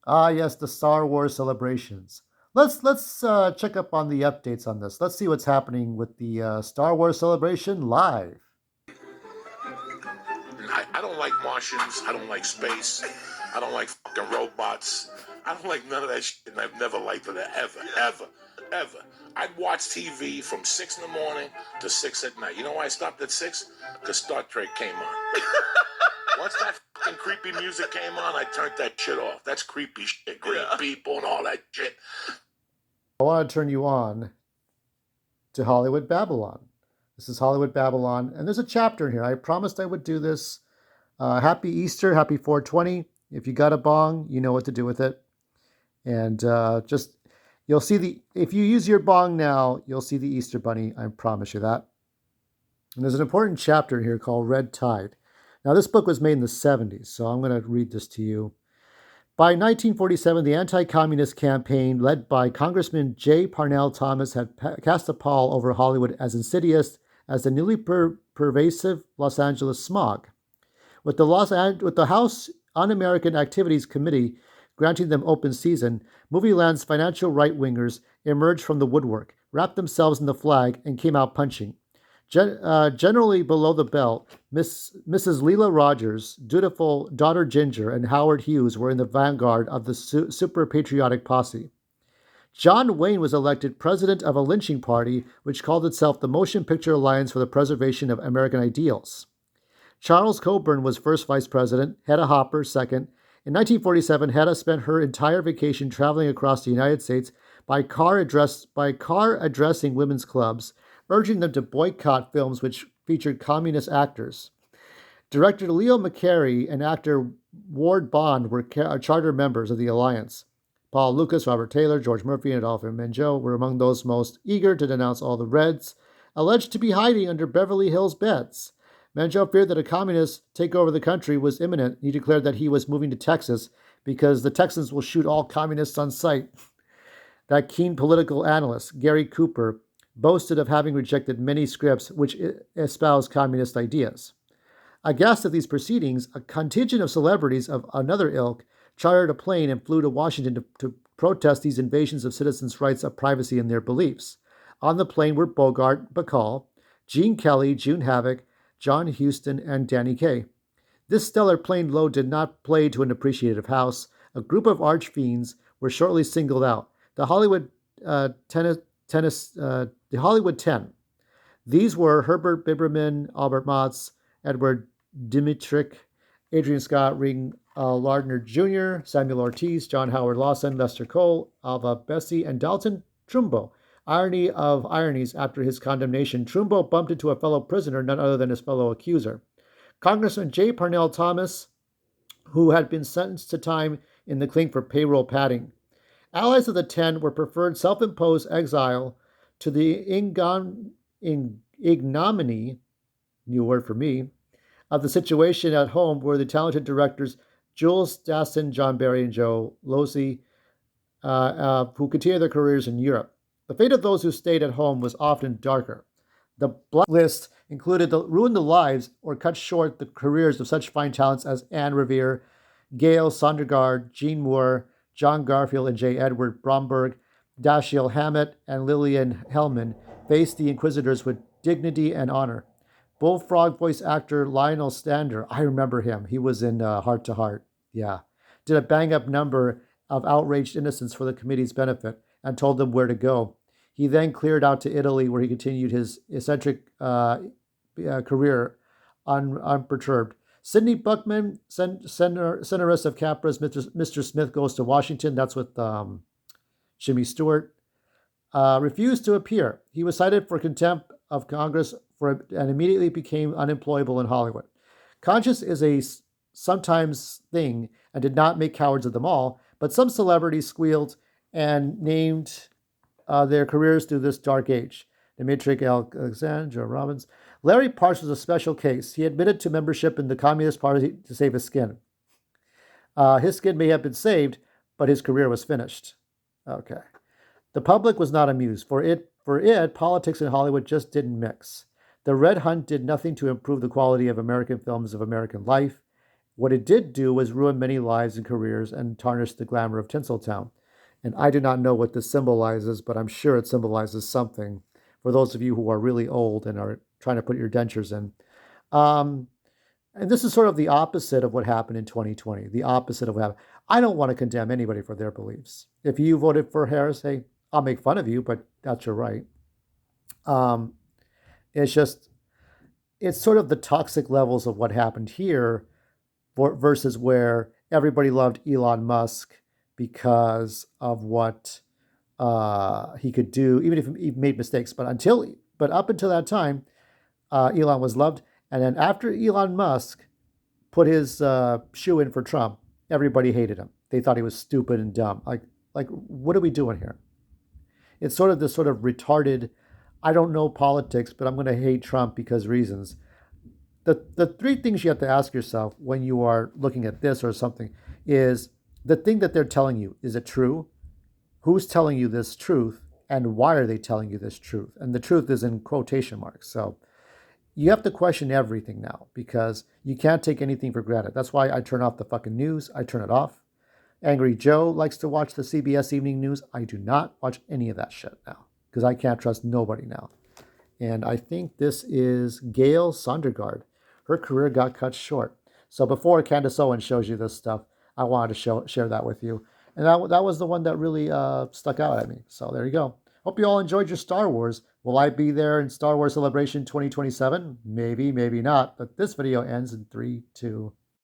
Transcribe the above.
Ah, yes, the Star Wars celebrations. Let's check up on the updates on this. Let's see what's happening with the Star Wars celebration live. I don't like Martians. I don't like space. I don't like fucking robots. I don't like none of that shit, and I've never liked it ever. I'd watch TV from 6 in the morning to 6 at night. You know why I stopped at 6? Because Star Trek came on. Once that fucking creepy music came on, I turned that shit off. That's creepy shit. Green people and all that shit. I want to turn you on to Hollywood Babylon. This is Hollywood Babylon, and there's a chapter in here. I promised I would do this. Happy Easter, happy 420. If you got a bong, you know what to do with it. And just, you'll see if you use your bong now, you'll see the Easter Bunny. I promise you that. And there's an important chapter here called Red Tide. Now, this book was made in the 70s, so I'm going to read this to you. By 1947, the anti-communist campaign led by Congressman J. Parnell Thomas had cast a pall over Hollywood as insidious as the newly pervasive Los Angeles smog. With the House Un-American Activities Committee granting them open season, Movieland's financial right-wingers emerged from the woodwork, wrapped themselves in the flag, and came out punching. Generally below the belt, Mrs. Leela Rogers, dutiful daughter Ginger, and Howard Hughes were in the vanguard of the super patriotic posse. John Wayne was elected president of a lynching party which called itself the Motion Picture Alliance for the Preservation of American Ideals. Charles Coburn was first vice president, Hedda Hopper second. In 1947, Hedda spent her entire vacation traveling across the United States by car addressing women's clubs, urging them to boycott films which featured communist actors. Director Leo McCarey and actor Ward Bond were charter members of the alliance. Paul Lucas, Robert Taylor, George Murphy, and Adolphe Menjou were among those most eager to denounce all the Reds, alleged to be hiding under Beverly Hills beds. Menjou feared that a communist takeover of the country was imminent. He declared that he was moving to Texas because the Texans will shoot all communists on sight. That keen political analyst, Gary Cooper, boasted of having rejected many scripts which espoused communist ideas. Aghast at these proceedings, a contingent of celebrities of another ilk chartered a plane and flew to Washington to protest these invasions of citizens' rights of privacy and their beliefs. On the plane were Bogart, Bacall, Gene Kelly, June Havoc, John Huston, and Danny Kaye. This stellar plane load did not play to an appreciative house. A group of arch fiends were shortly singled out. The the Hollywood Ten. These were Herbert Biberman, Albert Motz, Edward Dimitrick, Adrian Scott, Ring Lardner Jr., Samuel Ortiz, John Howard Lawson, Lester Cole, Alva Bessie, and Dalton Trumbo. Irony of ironies, after his condemnation, Trumbo bumped into a fellow prisoner, none other than his fellow accuser. Congressman J. Parnell Thomas, who had been sentenced to time in the clink for payroll padding. Allies of the Ten were preferred self-imposed exile to the ignominy, new word for me, of the situation at home were the talented directors Jules Daston, John Barry, and Joe Losey, who continued their careers in Europe. The fate of those who stayed at home was often darker. The blacklist ruined the lives or cut short the careers of such fine talents as Anne Revere, Gail Sondergaard, Gene Moore, John Garfield, and J. Edward Bromberg. Dashiell Hammett and Lillian Hellman faced the Inquisitors with dignity and honor. Bullfrog voice actor Lionel Stander, I remember him. He was in Heart to Heart. Yeah. Did a bang up number of outraged innocents for the committee's benefit and told them where to go. He then cleared out to Italy, where he continued his eccentric career unperturbed. Sidney Buckman, centerist of Capra's Mr. Smith Goes to Washington. That's with Jimmy Stewart. Refused to appear. He was cited for contempt of Congress and immediately became unemployable in Hollywood. Conscience is a sometimes thing and did not make cowards of them all, but some celebrities squealed and named their careers through this dark age. Dimitri Alexander Robbins. Larry Parks was a special case. He admitted to membership in the Communist Party to save his skin. His skin may have been saved, but his career was finished. Okay. The public was not amused. For it, politics in Hollywood just didn't mix. The Red Hunt did nothing to improve the quality of American films of American life. What it did do was ruin many lives and careers and tarnish the glamour of Tinseltown. And I do not know what this symbolizes, but I'm sure it symbolizes something for those of you who are really old and are trying to put your dentures in. Um, and this is sort of the opposite of what happened in 2020, the opposite of what happened. I don't want to condemn anybody for their beliefs. If you voted for Harris, hey, I'll make fun of you, but that's your right. Um, it's just, it's sort of the toxic levels of what happened here versus where everybody loved Elon Musk because of what he could do, even if he made mistakes. But up until that time, Elon was loved. And then after Elon Musk put his shoe in for Trump, everybody hated him. They thought he was stupid and dumb. Like, what are we doing here? It's sort of this sort of retarded. I don't know politics, but I'm going to hate Trump because reasons. The three things you have to ask yourself when you are looking at this or something is the thing that they're telling you, is it true? Who's telling you this truth? And why are they telling you this truth? And the truth is in quotation marks. So you have to question everything now because you can't take anything for granted. That's why I turn off the fucking news. I turn it off. Angry Joe likes to watch the CBS Evening News. I do not watch any of that shit now because I can't trust nobody now. And I think this is Gail Sondergaard. Her career got cut short. So before Candace Owens shows you this stuff, I wanted to share that with you. And that was the one that really stuck out at me. So there you go. Hope you all enjoyed your Star Wars. Will I be there in Star Wars Celebration 2027? Maybe, maybe not. But this video ends in 3, 2,